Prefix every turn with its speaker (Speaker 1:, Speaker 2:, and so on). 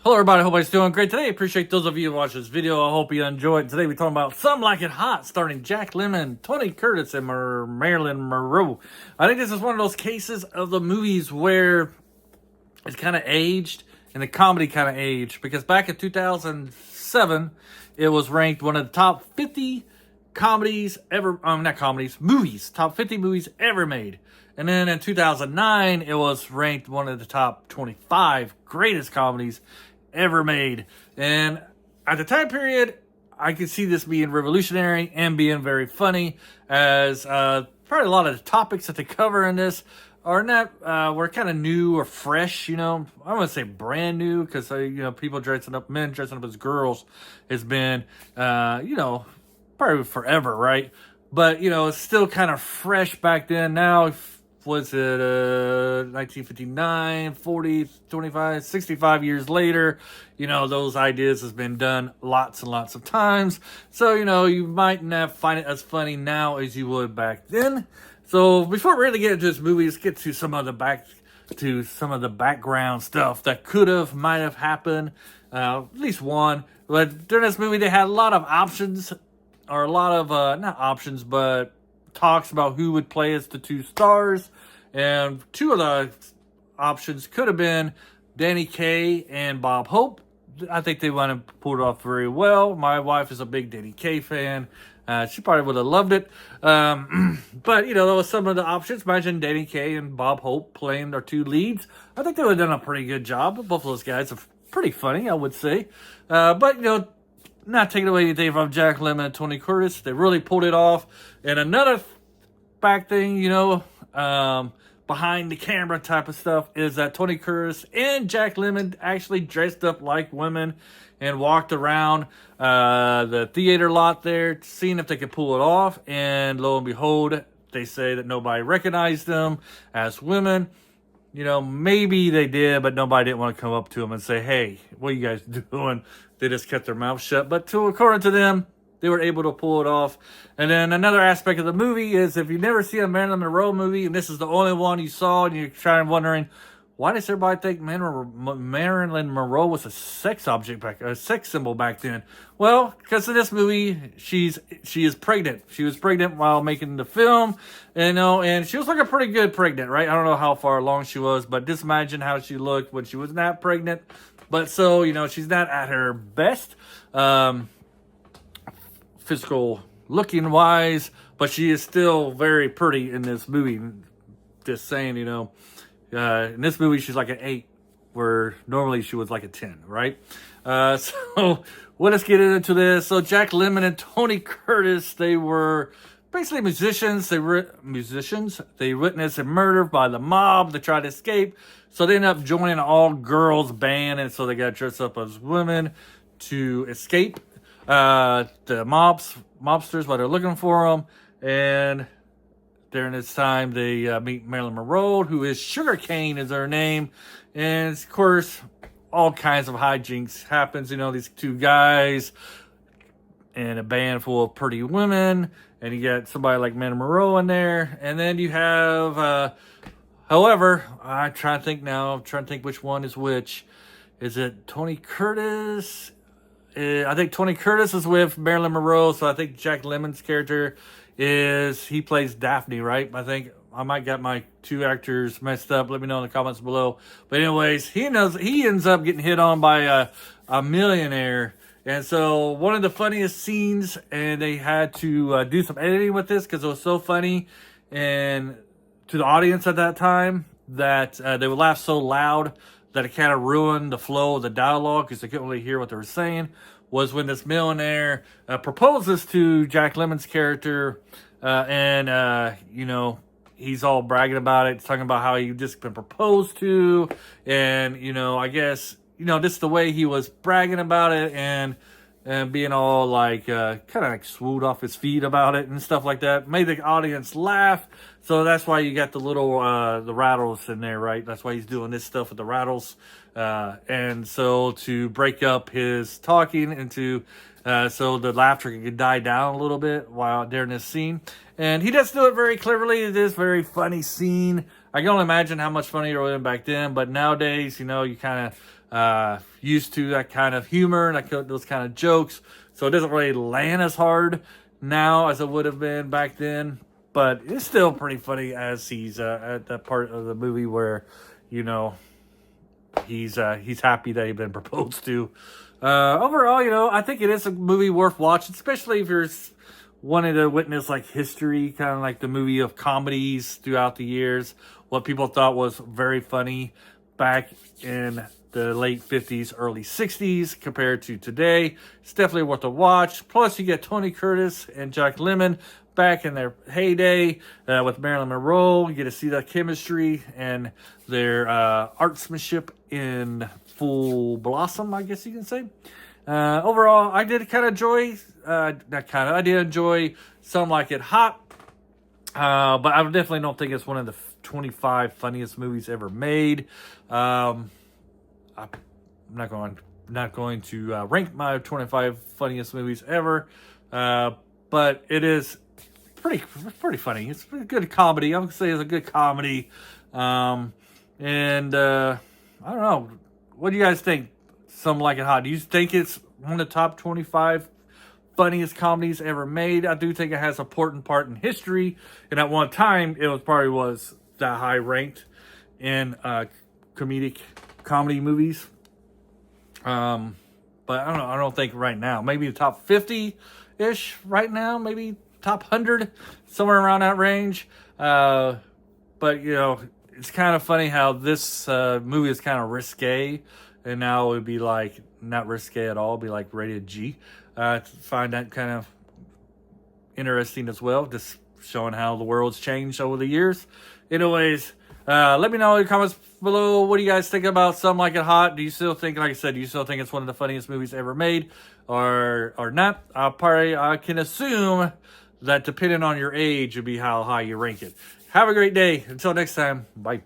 Speaker 1: Hello everybody, hope everybody's doing great today. Appreciate those of you who watch this video. I hope you enjoy it. Today we're talking about Some Like It Hot, starring Jack Lemmon, Tony Curtis, and Marilyn Monroe. I think this is one of those cases of the movies where it's kind of aged and the comedy kind of aged. Because back in 2007, it was ranked one of the top 50 comedies ever, not comedies, movies, top 50 movies ever made. And then in 2009, it was ranked one of the top 25 greatest comedies ever made. And at the time period, I could see this being revolutionary and being very funny, as probably a lot of the topics that they cover in this are not were kind of new or fresh. I don't want to say brand new, because people dressing up, men dressing up as girls has been probably forever, right? But it's still kind of fresh back then. Now, was it 1959, 40, 25, 65 years later, those ideas has been done lots and lots of times. So, you might not find it as funny now as you would back then. So before we really get into this movie, let's get to some of the background stuff that might have happened. At least one. But during this movie, they had a lot of options, or a lot of, not options, but talks about who would play as the two stars. And two of the options could have been Danny Kaye and Bob Hope. I think they would have pulled it off very well. My wife is a big Danny Kaye fan. She probably would have loved it. But, there was some of the options. Imagine Danny Kaye and Bob Hope playing their two leads. I think they would have done a pretty good job. Both of those guys are pretty funny, I would say. But, not taking away anything from Jack Lemmon and Tony Curtis. They really pulled it off. And another back thing, behind the camera type of stuff, is that Tony Curtis and Jack Lemmon actually dressed up like women and walked around the theater lot there, seeing if they could pull it off. And lo and behold, they say that nobody recognized them as women. Maybe they did, but nobody didn't want to come up to them and say, "Hey, what are you guys doing?" They just kept their mouth shut. But according to them, they were able to pull it off. And then another aspect of the movie is, if you never see a Marilyn Monroe movie, and this is the only one you saw, and you're trying wondering, why does everybody think Marilyn Monroe was a sex symbol back then? Well, because in this movie, she is pregnant. She was pregnant while making the film, and she was like a pretty good pregnant, right? I don't know how far along she was, but just imagine how she looked when she was not pregnant. But so, she's not at her best, physical looking wise, but she is still very pretty in this movie. Just saying, in this movie, she's like an 8, where normally she was like a 10, right? So let's get into this. So Jack Lemmon and Tony Curtis, they were basically musicians. They witnessed a murder by the mob. They tried to escape. So they ended up joining an all-girls band, and so they got dressed up as women to escape the mobsters while they're looking for them. And during this time, they meet Marilyn Monroe, who is Sugarcane is her name. And of course, all kinds of hijinks happens. These two guys and a band full of pretty women, and you got somebody like Marilyn Monroe in there. And then you have, however, I'm trying to think which one is which. Is it Tony Curtis? I think Tony Curtis is with Marilyn Monroe, so I think Jack Lemmon's character he plays Daphne, right? I think I might get my two actors messed up. Let me know in the comments below. But anyways, he ends up getting hit on by a millionaire. And so one of the funniest scenes, and they had to do some editing with this because it was so funny, and to the audience at that time, that they would laugh so loud that it kind of ruined the flow of the dialogue because they couldn't really hear what they were saying, was when this millionaire proposes to Jack Lemmon's character, and he's all bragging about it, talking about how he just been proposed to, and I guess just the way he was bragging about it, and being all like kind of like swooned off his feet about it and stuff like that, made the audience laugh. So that's why you got the little the rattles in there, right? That's why he's doing this stuff with the rattles, and so to break up his talking into so the laughter could die down a little bit while during this scene. And he does do it very cleverly. It is a very funny scene. I can only imagine how much funnier it would have been back then, but nowadays, you kind used to that kind of humor and those kind of jokes. So it doesn't really land as hard now as it would have been back then. But it's still pretty funny as he's at that part of the movie where, you know, he's happy that he's been proposed to. Overall, you know, I think it is a movie worth watching, especially if you're wanting to witness like history, kind of like the movie of comedies throughout the years, what people thought was very funny back in the late 50s, early 60s compared to today. It's definitely worth a watch. Plus, you get Tony Curtis and Jack Lemmon back in their heyday with Marilyn Monroe. You get to see that chemistry and their artsmanship in full blossom, I guess you can say. Overall, I did kind of enjoy, I did enjoy Some Like It Hot, but I definitely don't think it's one of the 25 funniest movies ever made. I'm not going to rank my 25 funniest movies ever, but it is pretty funny. It's a good comedy. I would say it's a good comedy, and I don't know. What do you guys think? Some Like It Hot. Do you think it's one of the top 25 funniest comedies ever made? I do think it has an important part in history, and at one time it was that high ranked in comedy movies. But I don't know. I don't think right now. Maybe the top 50 ish right now. Maybe top 100, somewhere around that range. But you know, it's kind of funny how this movie is kind of risque, and now it would be like not risque at all. It'd be like rated G. I find that kind of interesting as well, just showing how the world's changed over the years. Anyways, let me know in the comments below. What do you guys think about Some Like It Hot? Do you still think, like I said, do you still think it's one of the funniest movies ever made, or not? I can assume that depending on your age would be how high you rank it. Have a great day. Until next time, bye.